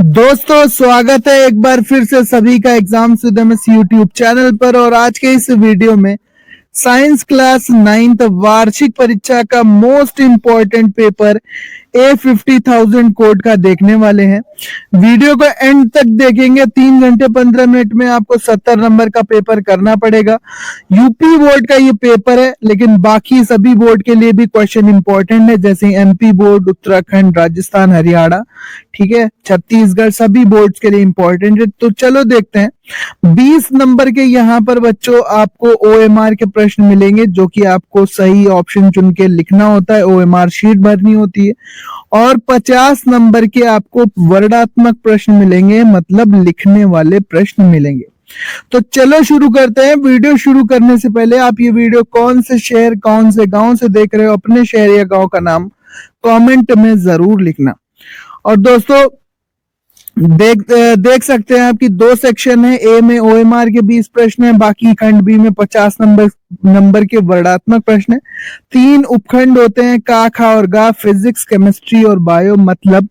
दोस्तों स्वागत है एक बार फिर से सभी का एग्जाम सुदमस यूट्यूब चैनल पर। और आज के इस वीडियो में साइंस क्लास 9th वार्षिक परीक्षा का most important paper A50,000 code का देखने वाले हैं। वीडियो को एंड तक देखेंगे। 3 घंटे 15 मिनट में आपको 70 नंबर का पेपर करना पड़ेगा। यूपी बोर्ड का ये पेपर है, लेकिन बाकी सभी बोर्ड के लिए भी क्वेश्चन इंपॉर्टेंट है, जैसे एमपी बोर्ड, उत्तराखंड, राजस्थान, हरियाणा, ठीक है, छत्तीसगढ़, सभी बोर्ड्स के लिए इंपॉर्टेंट है। तो चलो देखते हैं। 20 नंबर के यहाँ पर बच्चों आपको OMR के प्रश्न मिलेंगे, जो कि आपको सही ऑप्शन चुन के लिखना होता है, OMR शीट भरनी होती है। और 50 नंबर के आपको वर्णात्मक प्रश्न मिलेंगे, मतलब लिखने वाले प्रश्न मिलेंगे। तो चलो शुरू करते हैं। वीडियो शुरू करने से पहले आप ये वीडियो कौन से शहर, कौन से गांव से देख रहे हो, अपने शहर या गांव का नाम कमेंट में जरूर लिखना। और दोस्तों देख सकते हैं आपकी 2 सेक्शन है। ए में OMR के 20 प्रश्न है, बाकी खंड बी में 50 नंबर के वर्णात्मक प्रश्न है। 3 उपखंड होते हैं, का, खा और गा, फिजिक्स, केमिस्ट्री और बायो, मतलब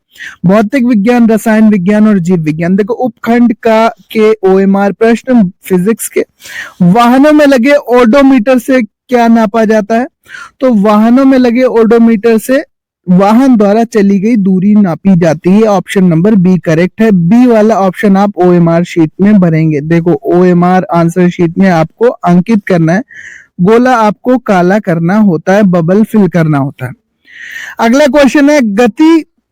भौतिक विज्ञान, रसायन विज्ञान और जीव विज्ञान। देखो उपखंड का के OMR प्रश्न फिजिक्स के। वाहनों में लगे ओडोमीटर से क्या नापा जाता है? तो वाहनों में लगे ओडोमीटर से वाहन द्वारा चली गई दूरी नापी जाती है। ऑप्शन नंबर बी करेक्ट है। बी वाला ऑप्शन आप OMR शीट में भरेंगे। देखो OMR आंसर शीट में आपको अंकित करना है, गोला आपको काला करना होता है, बबल फिल करना होता है। अगला क्वेश्चन है,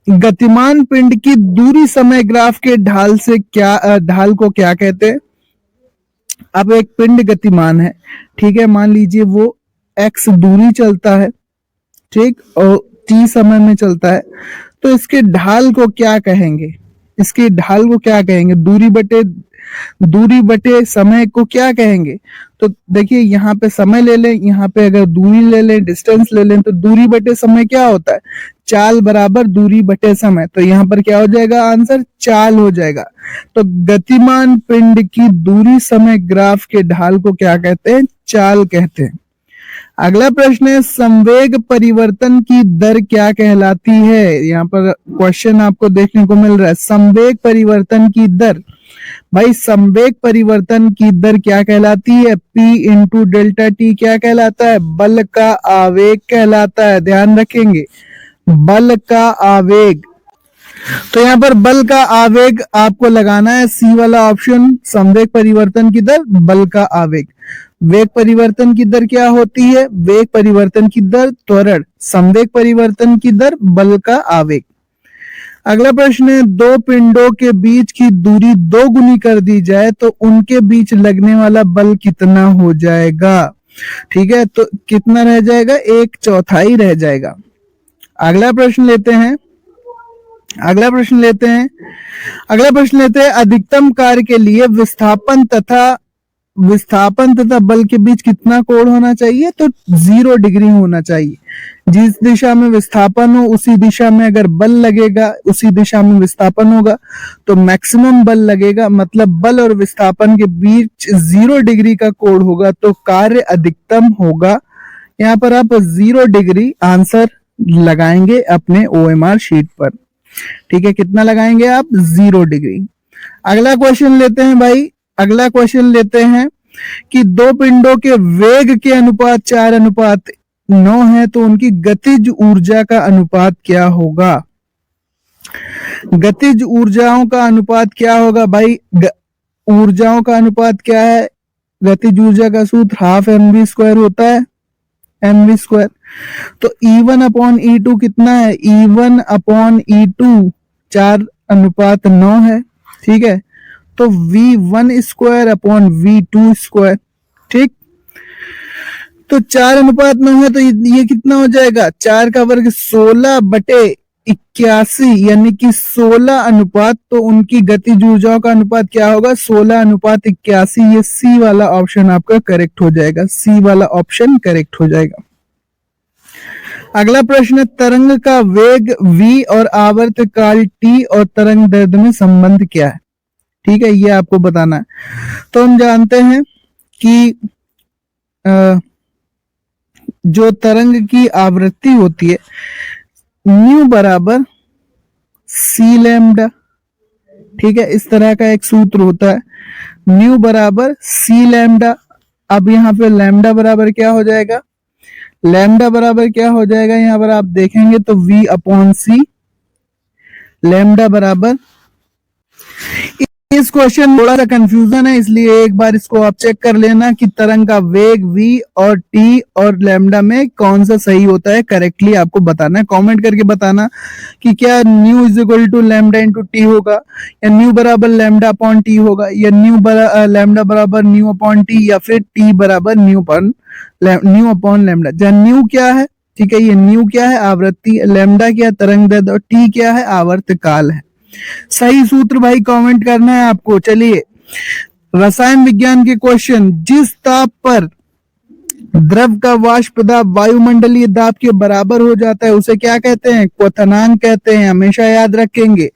गतिमान पिंड की दूरी समय ग्राफ के ढाल से ढाल को क्या कहते हैं? अब एक पिंड गतिमान है, ठीक है, मान लीजिए वो x दूरी चलता है, ठीक, और t समय में चलता है, तो इसके ढाल को क्या कहेंगे? इसके ढाल को क्या कहेंगे? दूरी बटे समय को क्या कहेंगे? तो देखिए यहाँ पे समय ले लें, यहाँ पे अगर दूरी ले लें, डिस्टेंस ले लें, तो दूरी बटे समय क्या होता है? चाल बराबर दूरी बटे समय। तो यहाँ पर क्या हो जाएगा? आंसर चाल हो जाएगा। तो गतिमान पिंड की दूरी समय ग्राफ के ढाल को क्या कहते हैं? चाल कहते हैं। अगला प्रश्न है, संवेग परिवर्तन की दर क्या कहलाती है? यहाँ पर क्वेश्चन आपको देखने को मिल रहा है, संवेग परिवर्तन की दर। भाई संवेग परिवर्तन की दर क्या कहलाती है? P इंटू डेल्टा टी क्या कहलाता है? बल का आवेग कहलाता है। ध्यान रखेंगे, बल का आवेग। तो यहाँ पर बल का आवेग आपको लगाना है, सी वाला ऑप्शन, संवेग परिवर्तन की दर, बल का आवेग। वेग परिवर्तन की दर क्या होती है? वेग परिवर्तन की दर त्वरण, संवेग परिवर्तन की दर बल का आवेग। अगला प्रश्न है, 2 पिंडों के बीच की दूरी 2 गुनी कर दी जाए तो उनके बीच लगने वाला बल कितना हो जाएगा? ठीक है, तो कितना रह जाएगा? 1/4 रह जाएगा। अगला प्रश्न लेते हैं। अगला प्रश्न लेते हैं, अधिकतम कार्य के लिए विस्थापन तथा बल के बीच कितना कोण होना चाहिए? तो 0 डिग्री होना चाहिए। जिस दिशा में विस्थापन हो उसी दिशा में अगर बल लगेगा, उसी दिशा में विस्थापन होगा, तो मैक्सिमम बल लगेगा, मतलब बल और विस्थापन के बीच 0 डिग्री का कोण होगा, तो कार्य अधिकतम होगा। यहाँ पर आप 0 डिग्री आंसर लगाएंगे अपने OMR शीट पर, ठीक है। कितना लगाएंगे आप? 0 डिग्री। अगला क्वेश्चन लेते हैं भाई। अगला क्वेश्चन लेते हैं कि 2 पिंडों के वेग के अनुपात 4:9 है, तो उनकी गतिज ऊर्जा का अनुपात क्या होगा? गतिज ऊर्जाओं का अनुपात क्या होगा भाई? ऊर्जाओं का अनुपात क्या है? गतिज ऊर्जा का सूत्र हाफ mv² होता है, mv²। तो E1/E2 कितना है? E1/E2 4:9 है, ठीक है। तो V1² ठीक। तो 4:9 है, तो ये कितना हो जाएगा? 4 का वर्ग 16/81, यानी कि 16 अनुपात। तो उनकी गतिज ऊर्जाओं का अनुपात क्या होगा? 16:81। ये सी वाला ऑप्शन आपका करेक्ट हो जाएगा। सी वाला ऑप्शन करेक्ट हो जाएगा। अगला प्रश्न, तरंग का वेग v और आवर्तकाल t और तरंग दैर्ध्य में संबंध क्या है? ठीक है, ये आपको बताना है। तो हम जानते हैं कि जो तरंग की आवृत्ति होती है न्यू बराबर सी लैम्डा, ठीक है, इस तरह का एक सूत्र होता है, न्यू बराबर सी लैम्डा। अब यहाँ पे लैम्डा बराबर क्या हो जाएगा, लैम्डा बराबर क्या हो जाएगा, यहाँ पर आप देखेंगे तो v अपॉन सी, लैम्डा बराबर। इस क्वेश्चन थोड़ा सा कंफ्यूजन है, इसलिए एक बार इसको आप चेक कर लेना कि तरंग का वेग v और t और लैम्डा में कौन सा सही होता है, करेक्टली आपको बताना है, कमेंट करके बताना कि क्या nu is equal to lambda into T होगा, या न्यू बराबर लैम्डा अपॉन टी होगा, या लैम्डा बराबर न्यू अपॉन टी, या फिर टी बराबर न्यू अपॉन लैम्डा। जहाँ न्यू क्या है, ठीक है, ये न्यू क्या है, आवृत्ति, लैम्डा क्या तरंग दैर्ध्य, और टी क्या है, आवर्तकाल है। सही सूत्र भाई कमेंट करना है आपको। चलिए रसायन विज्ञान के क्वेश्चन, जिस ताप पर द्रव का वाष्प दाब वायुमंडलीय दाब के बराबर हो जाता है उसे क्या कहते हैं, क्वथनांक कहते हैं। हमेशा याद रखेंगे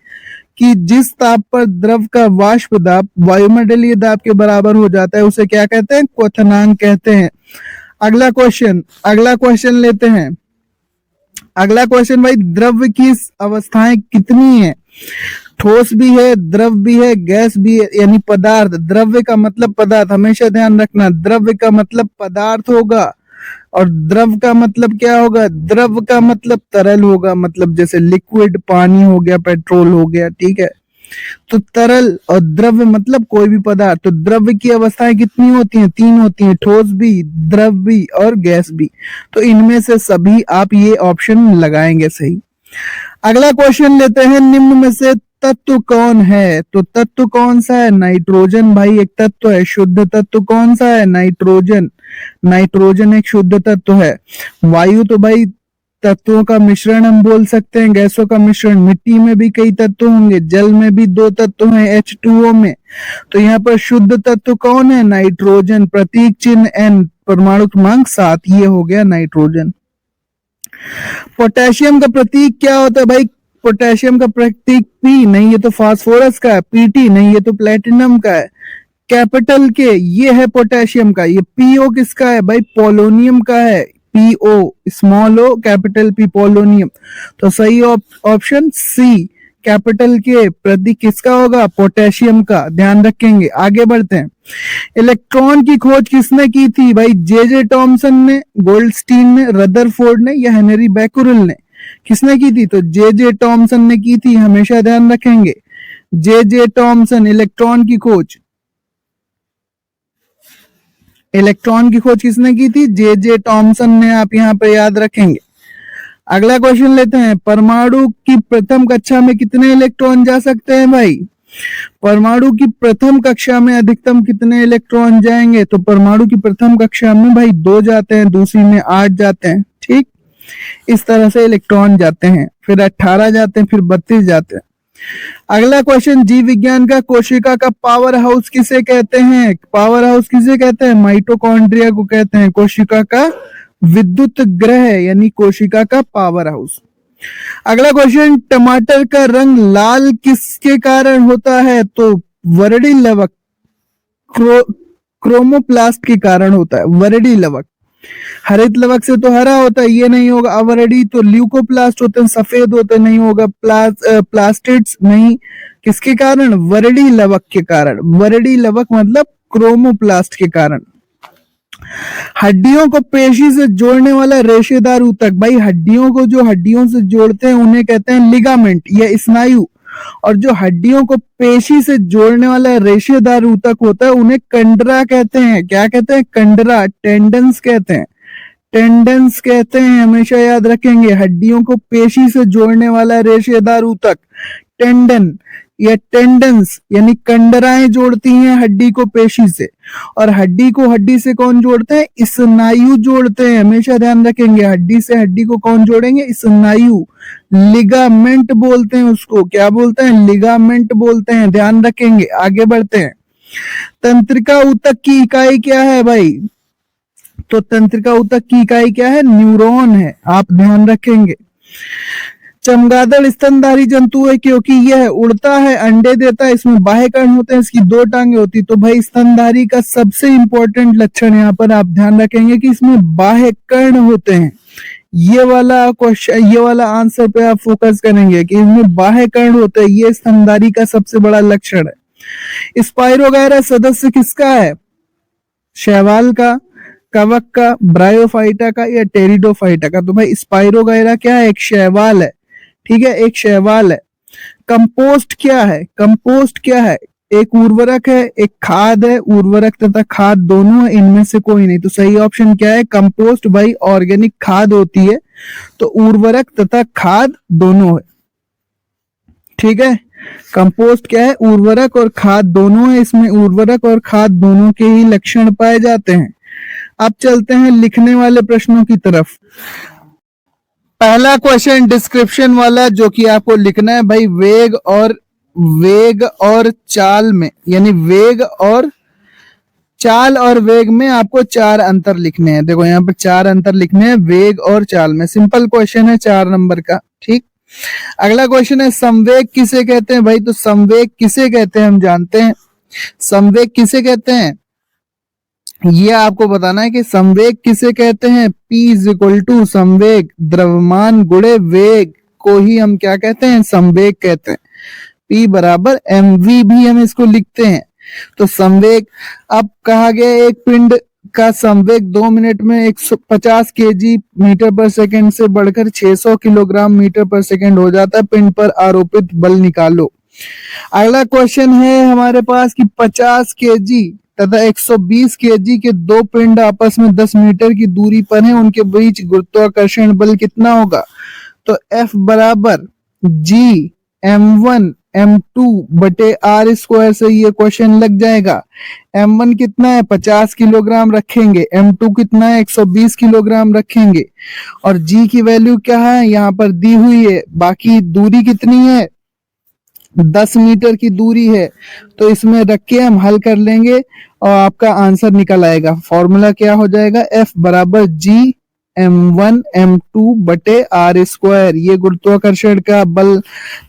कि जिस ताप पर द्रव का वाष्प दाब वायुमंडलीय दाब के बराबर हो जाता है उसे क्या कहते हैं, क्वथनांक कहते हैं। अगला क्वेश्चन लेते हैं। अगला क्वेश्चन भाई, द्रव्य की अवस्थाएं कितनी है, ठोस भी है, द्रव भी है, गैस भी है, यानी पदार्थ। द्रव्य का मतलब पदार्थ, हमेशा ध्यान रखना, द्रव्य का मतलब पदार्थ होगा और द्रव का मतलब क्या होगा, द्रव का मतलब तरल होगा, मतलब जैसे लिक्विड पानी हो गया, पेट्रोल हो गया, ठीक है। तो तरल और द्रव्य मतलब कोई भी पदार्थ। तो द्रव्य की अवस्थाएं कितनी होती हैं, 3 होती हैं, ठोस भी, द्रव भी और गैस भी। तो इनमें से सभी आप ये ऑप्शन लगाएंगे सही। अगला क्वेश्चन लेते हैं, निम्न में से तत्व कौन है, तो तत्व कौन सा है, नाइट्रोजन भाई एक तत्व है। शुद्ध तत्व कौन सा है, नाइट्रोजन, नाइट्रोजन एक शुद्ध तत्व है। वायु तो भाई तत्वों का मिश्रण हम बोल सकते हैं, गैसों का मिश्रण। मिट्टी में भी कई तत्व होंगे, जल में भी 2 तत्व हैं H2O में। तो यहाँ पर शुद्ध तत्व कौन है, नाइट्रोजन, प्रतीक चिन्ह N, परमाणु क्रमांक 7, ये हो गया नाइट्रोजन। पोटेशियम का प्रतीक क्या होता है भाई, पोटेशियम का प्रतीक P, नहीं ये तो फास्फोरस का है, PT नहीं ये तो प्लेटिनम का है। कैपिटल के ये है पोटेशियम का, ये PO किसका है भाई, पोलोनियम का है, PO small o capital P polonium. तो सही ऑप्शन सी, कैपिटल के प्रतीक किसका होगा, पोटेशियम का, ध्यान रखेंगे। आगे बढ़ते हैं। इलेक्ट्रॉन की खोज किसने की थी भाई, जे टॉमसन ने, गोल्डस्टीन ने, रदरफोर्ड ने, या हेनरी बैकुरल ने, किसने की थी, तो जे टॉमसन ने की थी, हमेशा ध्यान रखेंगे। जे टॉमसन, इलेक्ट्रॉन की खोज किसने की थी, जे टॉमसन ने, आप यहाँ पे याद रखेंगे। अगला क्वेश्चन लेते हैं, परमाणु की प्रथम कक्षा में कितने इलेक्ट्रॉन जा सकते हैं भाई, परमाणु की प्रथम कक्षा में अधिकतम कितने इलेक्ट्रॉन जाएंगे, तो परमाणु की प्रथम कक्षा में भाई 2 जाते हैं, दूसरी में 8 जाते हैं, ठीक, इस तरह से इलेक्ट्रॉन जाते हैं, फिर 18 जाते हैं, फिर 32 जाते हैं। अगला क्वेश्चन, जीव विज्ञान का कोशिका का पावर हाउस किसे कहते हैं, पावर हाउस किसे कहते हैं, माइटोकॉन्ड्रिया को कहते हैं, कोशिका का विद्युत ग्रह यानी कोशिका का पावर हाउस। अगला क्वेश्चन, टमाटर का रंग लाल किसके कारण होता है, तो वरडी लवक, क्रोमोप्लास्ट के कारण होता है, वरडी लवक। हरित लवक से तो हरा होता है, ये नहीं होगा। अवरडी तो ल्यूकोप्लास्ट होते हैं, सफेद होते, नहीं होगा। प्लास्टिड्स नहीं, किसके कारण, वरडी लवक के कारण। वरडी लवक मतलब क्रोमोप्लास्ट के कारण। हड्डियों को पेशी से जोड़ने वाला रेशेदार ऊतक, भाई हड्डियों को जो हड्डियों से जोड़ते हैं उन्हें कहते हैं लिगामेंट या स्नायु, और जो हड्डियों को पेशी से जोड़ने वाला रेशेदार ऊतक होता है उन्हें कंडरा कहते हैं। क्या कहते हैं, कंडरा, टेंडन्स कहते हैं, टेंडन्स कहते हैं, हमेशा याद रखेंगे। हड्डियों को पेशी से जोड़ने वाला रेशेदार ऊतक टेंडन या टेंडन्स यानी कंडराएं जोड़ती हैं हड्डी को पेशी से, और हड्डी को हड्डी से कौन जोड़ते हैं, स्नायु जोड़ते हैं, हमेशा ध्यान रखेंगे। हड्डी से हड्डी को कौन जोड़ेंगे, स्नायु, लिगामेंट बोलते हैं उसको, क्या बोलते हैं, लिगामेंट बोलते हैं, ध्यान रखेंगे। आगे बढ़ते हैं। तंत्रिका ऊतक की इकाई क्या है भाई, तो तंत्रिका ऊतक की इकाई क्या है, न्यूरॉन है, आप ध्यान रखेंगे। चमगादड़ स्तनधारी जंतु है क्योंकि यह उड़ता है, अंडे देता है, इसमें बाह्य कर्ण होते हैं, इसकी 2 टांगे होती। तो भाई स्तनधारी का सबसे इंपॉर्टेंट लक्षण यहाँ पर आप ध्यान रखेंगे कि इसमें बाह्य कर्ण होते हैं, ये वाला क्वेश्चन, ये वाला आंसर पे आप फोकस करेंगे कि इसमें बाह्य कर्ण होते हैं, ये स्तनधारी का सबसे बड़ा लक्षण है। स्पाइरोगायरा सदस्य किसका है? शैवाल का, कवक का, ब्रायोफाइटा का या टेरिडोफाइटा का? तो भाई स्पाइरोगायरा क्या है? एक शैवाल है, ठीक है, एक शैवाल है। कंपोस्ट क्या है? कंपोस्ट क्या है? एक उर्वरक है, एक खाद है। उर्वरक तथा खाद दोनों है, इनमें से कोई नहीं। तो सही ऑप्शन क्या है? कंपोस्ट। भाई ऑर्गेनिक खाद होती है, तो उर्वरक तथा खाद दोनों है, ठीक है। कंपोस्ट क्या है? उर्वरक और खाद दोनों है, इसमें उर्वरक और खाद दोनों के ही लक्षण पाए जाते हैं। अब चलते हैं लिखने वाले प्रश्नों की तरफ। पहला क्वेश्चन डिस्क्रिप्शन वाला, जो कि आपको लिखना है भाई वेग और चाल में, यानी वेग और चाल और वेग में आपको 4 अंतर लिखने हैं। देखो यहाँ पे 4 अंतर लिखने हैं वेग और चाल में। सिंपल क्वेश्चन है, 4 नंबर का, ठीक। अगला क्वेश्चन है संवेग किसे कहते हैं? भाई तो संवेग किसे कहते हैं हम जानते हैं। संवेग किसे कहते हैं ये आपको बताना है कि संवेग किसे कहते हैं। P इज इक्वल टू संवेग द्रव्यमान गुणे वेग को ही हम क्या कहते हैं? संवेग कहते हैं। P बराबर mv भी हम इसको लिखते हैं। तो संवेग, अब कहा गया एक पिंड का संवेग 2 मिनट में 150 केजी मीटर पर सेकंड से बढ़कर 600 किलोग्राम मीटर पर सेकंड हो जाता है। पिंड पर आरोपित बल निकालो। अगला क्वेश्चन है हमारे पास कि 50 केजी तथा 120 केजी के दो पिंड आपस में 10 मीटर की दूरी पर हैं, उनके बीच गुरुत्वाकर्षण बल कितना होगा? तो F बराबर G m1 m2 बटे r स्क्वायर से ये क्वेश्चन लग जाएगा। m1 कितना है? 50 किलोग्राम रखेंगे, m2 कितना है? 120 किलोग्राम रखेंगे, और g की वैल्यू क्या है यहाँ पर दी हुई है। बाकी दूरी कितनी है? 10 मीटर की दूरी है, तो इसमें रख के हम हल कर लेंगे और आपका आंसर निकल आएगा। फॉर्मूला क्या हो जाएगा? F बराबर G m1 m2 बटे r स्क्वायर। ये गुरुत्वाकर्षण का बल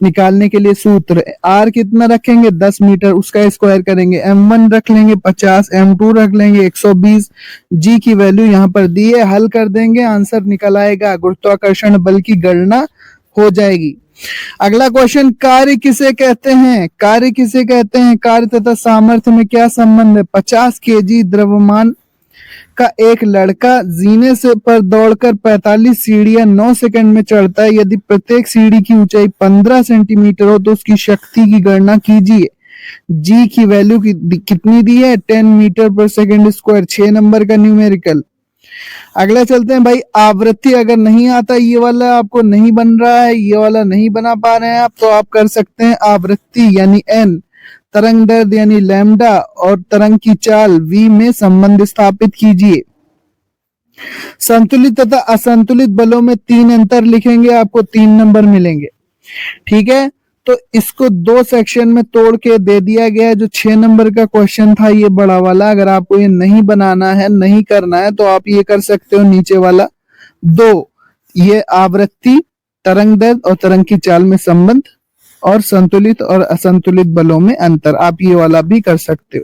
निकालने के लिए सूत्र है। r कितना रखेंगे? 10 मीटर, उसका स्क्वायर करेंगे। m1 रख लेंगे 50, m2 रख लेंगे 120, g की वैल्यू यहाँ पर दी है, हल कर देंगे, आंसर निकल आएगा। गुरुत्वाकर्षण बल की गणना हो जाएगी। अगला क्वेश्चन, कार्य किसे कहते हैं? कार्य किसे कहते हैं? कार्य तथा सामर्थ्य में क्या संबंध है? 50 केजी द्रव्यमान का एक लड़का जीने से पर दौड़कर 45 सीढ़ियां 9 सेकंड में चढ़ता है। यदि प्रत्येक सीढ़ी की ऊंचाई 15 सेंटीमीटर हो तो उसकी शक्ति की गणना कीजिए। जी की वैल्यू कितनी दी है? 10 मीटर पर सेकंड स्क्वायर। 6 नंबर का न्यूमेरिकल। अगला चलते हैं भाई, आवृत्ति अगर नहीं आता, ये वाला आपको नहीं बन रहा है, ये वाला नहीं बना पा रहे हैं आप, तो आप कर सकते हैं आवृत्ति यानी n, तरंग दैर्ध्य यानी लैम्डा, और तरंग की चाल v में संबंध स्थापित कीजिए। संतुलित तथा असंतुलित बलों में 3 अंतर लिखेंगे, आपको 3 नंबर मिलेंगे, ठीक है। तो इसको 2 सेक्शन में तोड़ के दे दिया गया है। जो 6 नंबर का क्वेश्चन था ये बड़ा वाला, अगर आपको ये नहीं बनाना है, नहीं करना है, तो आप ये कर सकते हो नीचे वाला 2, ये आवृत्ति, तरंग दैर्ध्य और तरंग की चाल में संबंध, और संतुलित और असंतुलित बलों में अंतर, आप ये वाला भी कर सकते हो।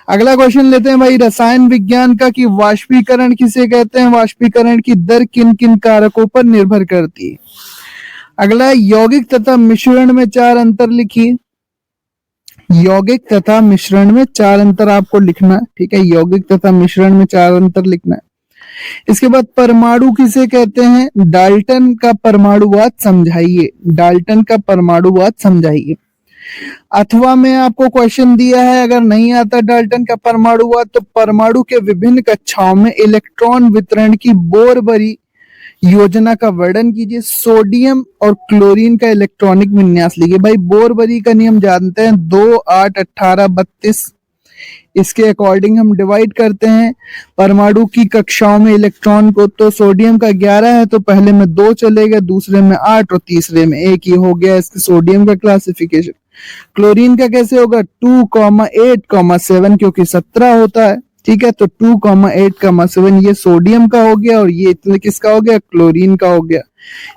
अगला क्वेश्चन लेते हैं भाई रसायन विज्ञान का, कि वाष्पीकरण किसे कहते हैं? वाष्पीकरण की दर किन किन कारकों पर निर्भर करती है? अगला, यौगिक तथा मिश्रण में 4 अंतर लिखिए। यौगिक तथा मिश्रण में 4 अंतर आपको लिखना है, ठीक है। यौगिक तथा मिश्रण में 4 अंतर लिखना है। इसके बाद परमाणु किसे कहते हैं? डाल्टन का परमाणुवाद समझाइए। डाल्टन का परमाणुवाद समझाइए। अथवा में आपको क्वेश्चन दिया है, अगर नहीं आता डाल्टन का परमाणुवाद, तो परमाणु के विभिन्न कक्षाओं में इलेक्ट्रॉन वितरण की बोरबरी योजना का वर्णन कीजिए। सोडियम और क्लोरीन का इलेक्ट्रॉनिक विन्यास लिखिए। भाई बोरबरी का नियम जानते हैं, 2, 8, 18, 32, इसके अकॉर्डिंग हम डिवाइड करते हैं परमाणु की कक्षाओं में इलेक्ट्रॉन को। तो सोडियम का 11 है, तो पहले में 2 चलेगा, दूसरे में 8 और तीसरे में 1। ये हो गया इसके सोडियम का क्लासिफिकेशन। क्लोरीन का कैसे होगा? 2,8,7, क्योंकि 17 होता है, ठीक है। तो 2,8,7 ये सोडियम का हो गया, और ये इतने किसका हो गया? क्लोरीन का हो गया।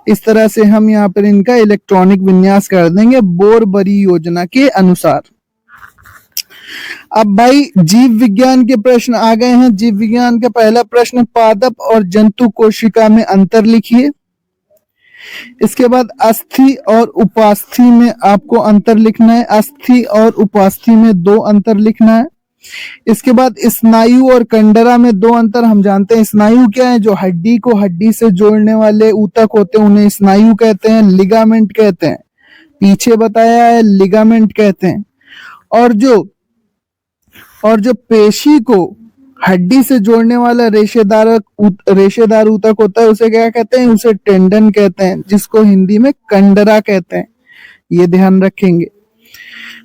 इस तरह से हम यहाँ पर इनका इलेक्ट्रॉनिक विन्यास कर देंगे बोरबरी योजना के अनुसार। अब भाई जीव विज्ञान के प्रश्न आ गए हैं। जीव विज्ञान का पहला प्रश्न, पादप और जंतु कोशिका में अंतर लिखिए। इसके बाद अस्थि और उपास्थि में आपको अंतर लिखना है। अस्थि और उपास्थि में 2 अंतर लिखना है। इसके बाद स्नायु और कंडरा में 2 अंतर हम जानते हैं। स्नायु क्या है? जो हड्डी को हड्डी से जोड़ने वाले ऊतक होते हैं उन्हें स्नायु कहते हैं, लिगामेंट कहते हैं। पीछे बताया है लिगामेंट कहते हैं। और जो पेशी को हड्डी से जोड़ने वाला रेशेदार ऊतक होता है उसे क्या कहते हैं? उसे टेंडन कहते हैं, जिसको हिंदी में कंडरा कहते हैं। ये ध्यान रखेंगे।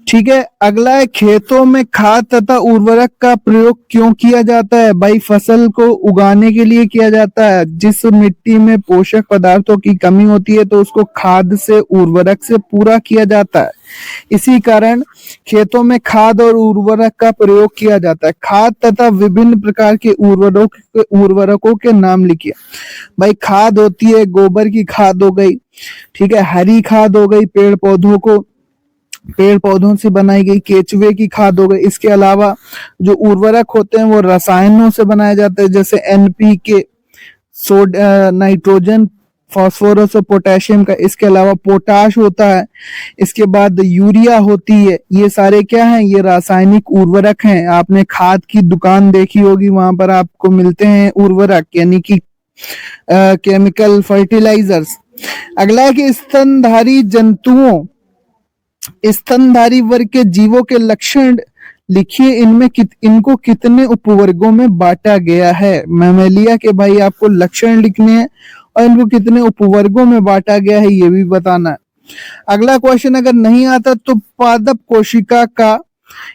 ठीक है, अगला है खेतों में खाद तथा उर्वरक का प्रयोग क्यों किया जाता है? भाई फसल को उगाने के लिए किया जाता है। जिस मिट्टी में पोषक पदार्थों की कमी होती है तो उसको खाद से, उर्वरक से पूरा किया जाता है। इसी कारण खेतों में खाद और उर्वरक का प्रयोग किया जाता है। खाद तथा विभिन्न प्रकार के उर्वरकों के नाम लिखिए। भाई खाद होती है, गोबर की खाद हो गई, ठीक है, हरी खाद हो गई, पेड़ पौधों से बनाई गई, केचुए की खाद हो गई। इसके अलावा जो उर्वरक होते हैं वो रसायनों से बनाए जाते हैं, जैसे NPK, नाइट्रोजन, फास्फोरस और पोटेशियम का। इसके अलावा पोटाश होता है। इसके बाद यूरिया होती है। ये सारे क्या हैं? ये रासायनिक उर्वरक हैं। आपने खाद की दुकान देखी होगी, वहां पर आपको मिलते हैं उर्वरक, यानी कि केमिकल फर्टिलाइजर्स। अगला है कि स्तनधारी वर्ग के जीवों के लक्षण लिखिए। इनको कितने उपवर्गों में बांटा गया है? मैमेलिया के भाई आपको लक्षण लिखने हैं और इनको कितने उपवर्गों में बांटा गया है ये भी बताना है। अगला क्वेश्चन अगर नहीं आता तो पादप कोशिका का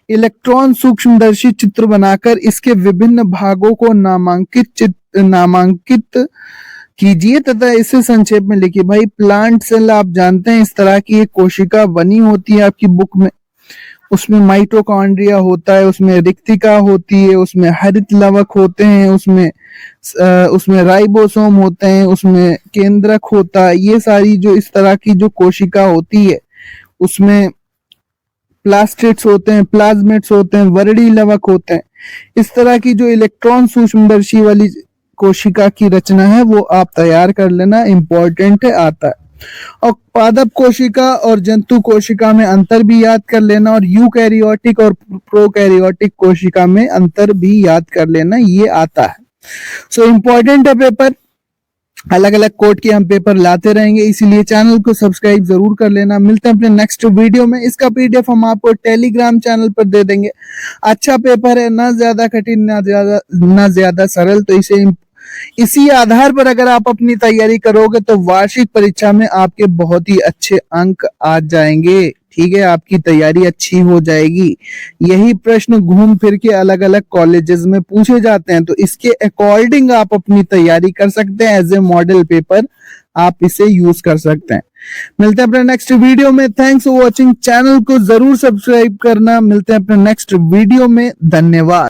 इलेक्ट्रॉन सूक्ष्मदर्शी चित्र बनाकर इसके विभिन्न भागों को नामांकित कीजिए तथा इसे संक्षेप में लिखिए। भाई प्लांट सेल आप जानते हैं, इस तरह की एक कोशिका बनी होती है आपकी बुक में। उसमें माइटोकॉन्ड्रिया होता है, उसमें रिक्तिका होती है, उसमें हरित लवक होते हैं, उसमें राइबोसोम होते हैं, उसमें केंद्रक होता है। ये सारी जो इस तरह की जो कोशिका होती है उसमें प्लास्टिड्स होते हैं, प्लाज्मेट्स होते हैं, वर्णी लवक होते हैं। इस तरह की जो इलेक्ट्रॉन सूक्ष्मदर्शी वाली कोशिका की रचना है वो आप तैयार कर लेना, इंपॉर्टेंट है, आता है। और पादप कोशिका और जंतु कोशिका में अंतर भी याद कर लेना, और यूकैरियोटिक और प्रोकैरियोटिक कोशिका में अंतर भी याद कर लेना, ये आता है। सो इंपॉर्टेंट है पेपर। अलग अलग कोड के हम पेपर लाते रहेंगे, इसीलिए चैनल को सब्सक्राइब जरूर कर लेना। मिलते हैं अपने नेक्स्ट वीडियो में। इसका PDF हम आपको टेलीग्राम चैनल पर दे देंगे। अच्छा पेपर है, ना ज्यादा कठिन ना ज्यादा सरल। तो इसी आधार पर अगर आप अपनी तैयारी करोगे तो वार्षिक परीक्षा में आपके बहुत ही अच्छे अंक आ जाएंगे। ठीक है, आपकी तैयारी अच्छी हो जाएगी। यही प्रश्न घूम फिर के अलग अलग कॉलेजेस में पूछे जाते हैं, तो इसके अकॉर्डिंग आप अपनी तैयारी कर सकते हैं। एज ए मॉडल पेपर आप इसे यूज कर सकते हैं। मिलते हैं अपने नेक्स्ट वीडियो में। Thanks for watching. चैनल को जरूर सब्सक्राइब करना। मिलते हैं अपने नेक्स्ट वीडियो में। धन्यवाद।